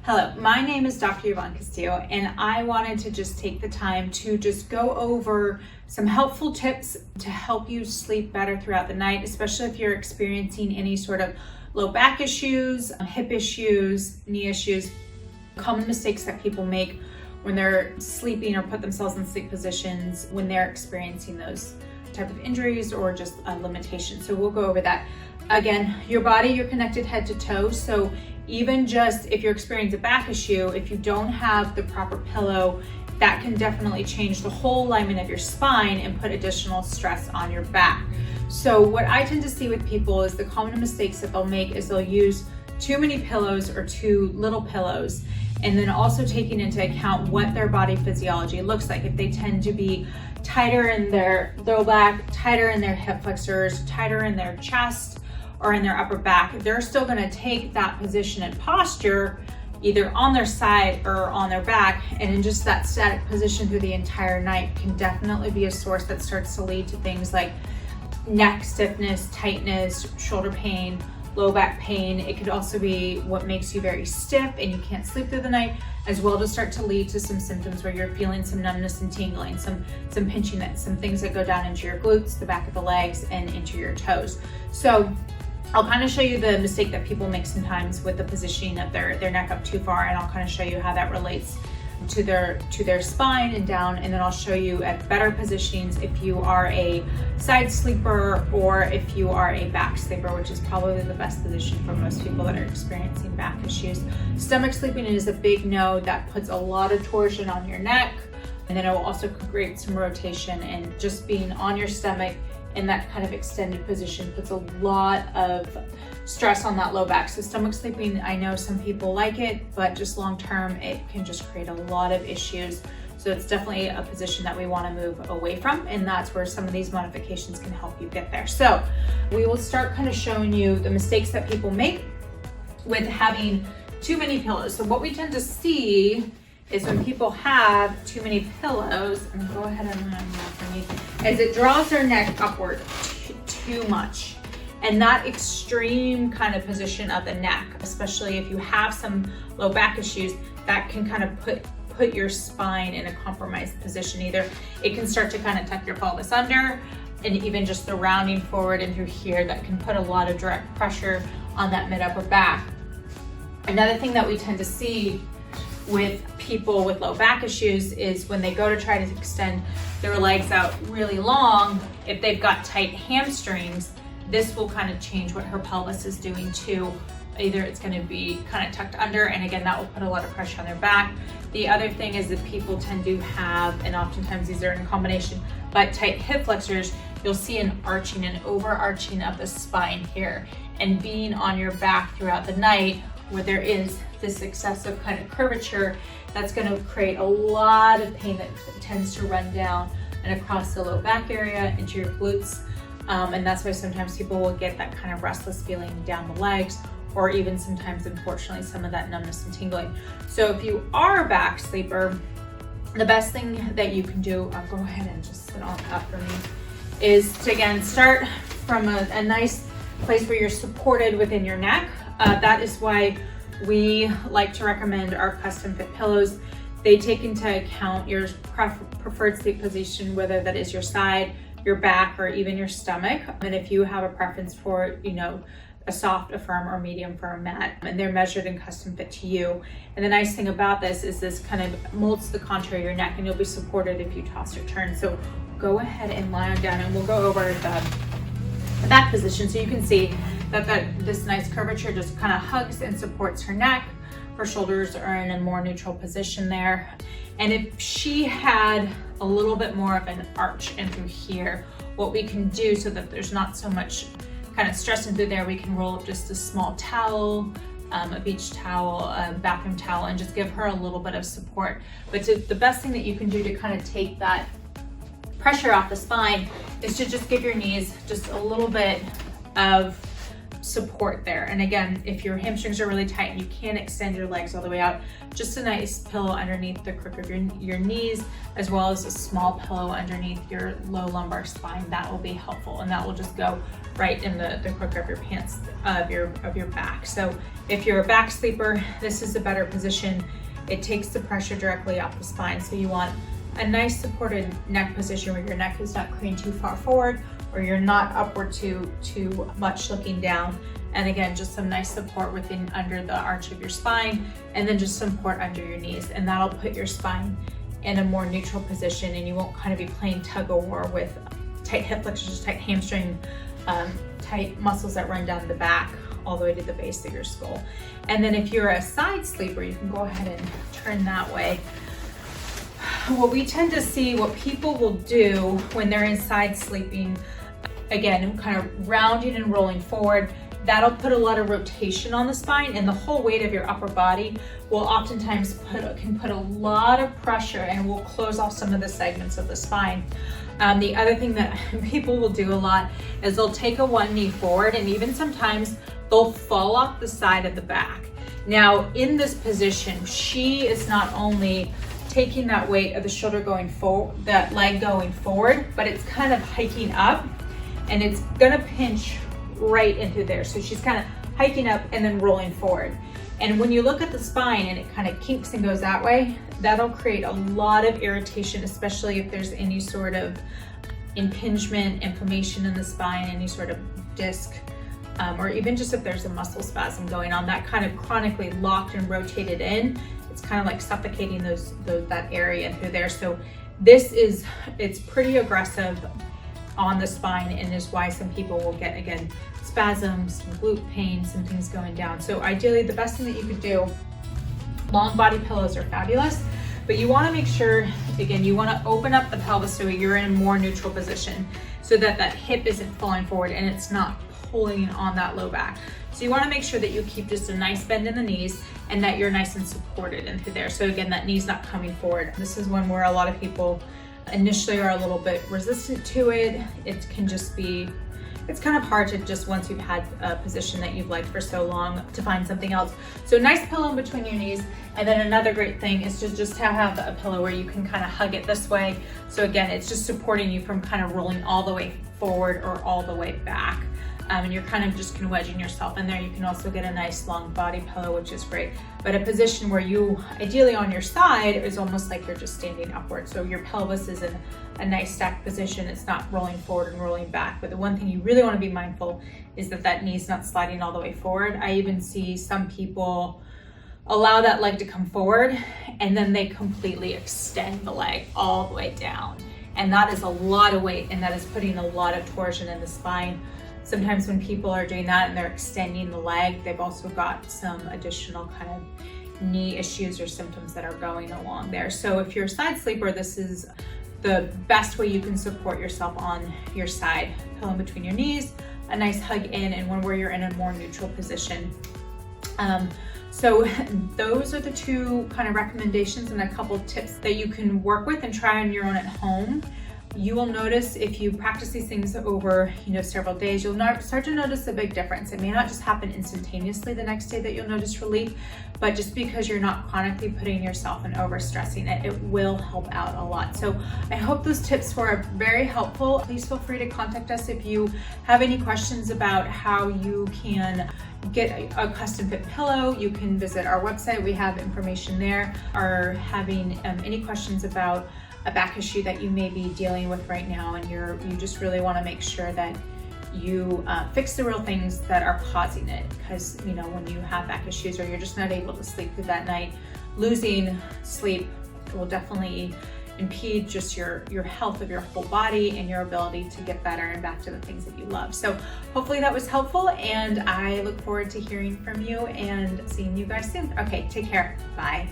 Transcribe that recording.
Hello, my name is Dr. Yvonne Castillo, and I wanted to just take the time to just go over some helpful tips to help you sleep better throughout the night, especially if you're experiencing any sort of low back issues, hip issues, knee issues, common mistakes that people make when they're sleeping or put themselves in sleep positions when they're experiencing those type of injuries or just a limitation. So we'll go over that. Again, your body, you're connected head to toe. So even just if you're experiencing a back issue, if you don't have the proper pillow, that can definitely change the whole alignment of your spine and put additional stress on your back. So what I tend to see with people is the common mistakes that they'll make is they'll use too many pillows or too little pillows, and then also taking into account what their body physiology looks like. If they tend to be tighter in their low back, tighter in their hip flexors, tighter in their chest or in their upper back, they're still gonna take that position and posture either on their side or on their back, and in just that static position through the entire night can definitely be a source that starts to lead to things like neck stiffness, tightness, shoulder pain, low back pain. It could also be what makes you very stiff and you can't sleep through the night, as well to start to lead to some symptoms where you're feeling some numbness and tingling, some pinching, some things that go down into your glutes, the back of the legs, and into your toes. So I'll kind of show you the mistake that people make sometimes with the positioning of their neck up too far, and I'll kind of show you how that relates to their spine and down, and then I'll show you at better positionings if you are a side sleeper or if you are a back sleeper, which is probably the best position for most people that are experiencing back issues. Stomach sleeping is a big no. That puts a lot of torsion on your neck, and then it will also create some rotation, and just being on your stomach in that kind of extended position puts a lot of stress on that low back. So stomach sleeping, I know some people like it, but just long term, it can just create a lot of issues. So it's definitely a position that we want to move away from, and that's where some of these modifications can help you get there. So we will start kind of showing you the mistakes that people make with having too many pillows. So what we tend to see is when people have too many pillows, and go ahead and run that for me, as it draws their neck upward too much. And that extreme kind of position of the neck, especially if you have some low back issues, that can kind of put your spine in a compromised position. Either it can start to kind of tuck your pelvis under, and even just the rounding forward and through here, that can put a lot of direct pressure on that mid upper back. Another thing that we tend to see with people with low back issues is when they go to try to extend their legs out really long, if they've got tight hamstrings, this will kind of change what her pelvis is doing too. Either it's going to be kind of tucked under, and again, that will put a lot of pressure on their back. The other thing is that people tend to have, and oftentimes these are in combination, but tight hip flexors, you'll see an arching and overarching of the spine here, and being on your back throughout the night where there is this excessive kind of curvature, that's going to create a lot of pain that tends to run down and across the low back area into your glutes. And that's why sometimes people will get that kind of restless feeling down the legs, or even sometimes, unfortunately, some of that numbness and tingling. So if you are a back sleeper, the best thing that you can do, I'll go ahead and just sit on up for me, is to again start from a nice place where you're supported within your neck. That is why we like to recommend our custom fit pillows. They take into account your preferred sleep position, whether that is your side, your back, or even your stomach. And if you have a preference for, a soft, a firm, or medium firm mat, and they're measured and custom fit to you. And the nice thing about this is this kind of molds the contour of your neck, and you'll be supported if you toss or turn. So go ahead and lie on down, and we'll go over the back position so you can see that this nice curvature just kind of hugs and supports her neck. Her shoulders are in a more neutral position there. And if she had a little bit more of an arch in through here, what we can do so that there's not so much kind of stress in through there, we can roll up just a small towel, a beach towel, a bathroom towel, and just give her a little bit of support. But the best thing that you can do to kind of take that pressure off the spine is to just give your knees just a little bit of support there. And again, if your hamstrings are really tight and you can't extend your legs all the way out, just a nice pillow underneath the crook of your knees, as well as a small pillow underneath your low lumbar spine, that will be helpful. And that will just go right in the crook of your pants, of your back. So if you're a back sleeper, this is a better position. It takes the pressure directly off the spine. So you want a nice supported neck position where your neck is not craned too far forward, or you're not upward too much looking down. And again, just some nice support within under the arch of your spine, and then just support under your knees. And that'll put your spine in a more neutral position, and you won't kind of be playing tug of war with tight hip flexors, tight hamstring, tight muscles that run down the back all the way to the base of your skull. And then if you're a side sleeper, you can go ahead and turn that way. What we tend to see, what people will do when they're in side sleeping, again, kind of rounding and rolling forward, that'll put a lot of rotation on the spine, and the whole weight of your upper body will oftentimes can put a lot of pressure and will close off some of the segments of the spine. The other thing that people will do a lot is they'll take a one knee forward, and even sometimes they'll fall off the side of the back. Now, in this position, she is not only taking that weight of the shoulder going forward, that leg going forward, but it's kind of hiking up, and it's gonna pinch right into there. So she's kind of hiking up and then rolling forward. And when you look at the spine and it kind of kinks and goes that way, that'll create a lot of irritation, especially if there's any sort of impingement, inflammation in the spine, any sort of disc, or even just if there's a muscle spasm going on, that kind of chronically locked and rotated in, it's kind of like suffocating that area through there. So it's pretty aggressive on the spine, and is why some people will get, again, spasms, some glute pain, some things going down. So ideally, the best thing that you could do, long body pillows are fabulous, but you want to make sure, again, you want to open up the pelvis so you're in a more neutral position, so that that hip isn't falling forward and it's not pulling on that low back. So you want to make sure that you keep just a nice bend in the knees and that you're nice and supported into there. So again, that knee's not coming forward. This is one where a lot of people initially are a little bit resistant to it. It can just be, it's kind of hard to just, once you've had a position that you've liked for so long, to find something else. So nice pillow in between your knees. And then another great thing is to just have a pillow where you can kind of hug it this way. So again, it's just supporting you from kind of rolling all the way forward or all the way back. And you're kind of just wedging yourself in there. You can also get a nice long body pillow, which is great. But a position where you, ideally on your side, is almost like you're just standing upward. So your pelvis is in a nice stacked position. It's not rolling forward and rolling back. But the one thing you really want to be mindful is that that knee's not sliding all the way forward. I even see some people allow that leg to come forward, and then they completely extend the leg all the way down. And that is a lot of weight, and that is putting a lot of torsion in the spine. Sometimes when people are doing that and they're extending the leg, they've also got some additional kind of knee issues or symptoms that are going along there. So if you're a side sleeper, this is the best way you can support yourself on your side. Pillow in between your knees, a nice hug in, and one where you're in a more neutral position. So those are the two kind of recommendations and a couple of tips that you can work with and try on your own at home. You will notice, if you practice these things over, several days, you'll start to notice a big difference. It may not just happen instantaneously the next day that you'll notice relief, but just because you're not chronically putting yourself and overstressing it, it will help out a lot. So I hope those tips were very helpful. Please feel free to contact us if you have any questions about how you can get a custom fit pillow. You can visit our website. We have information there. Or having any questions about a back issue that you may be dealing with right now, and you just really want to make sure that you fix the real things that are causing it. Because when you have back issues or you're just not able to sleep through that night, losing sleep will definitely impede just your health of your whole body and your ability to get better and back to the things that you love. So hopefully that was helpful, and I look forward to hearing from you and seeing you guys soon. Okay, take care. Bye.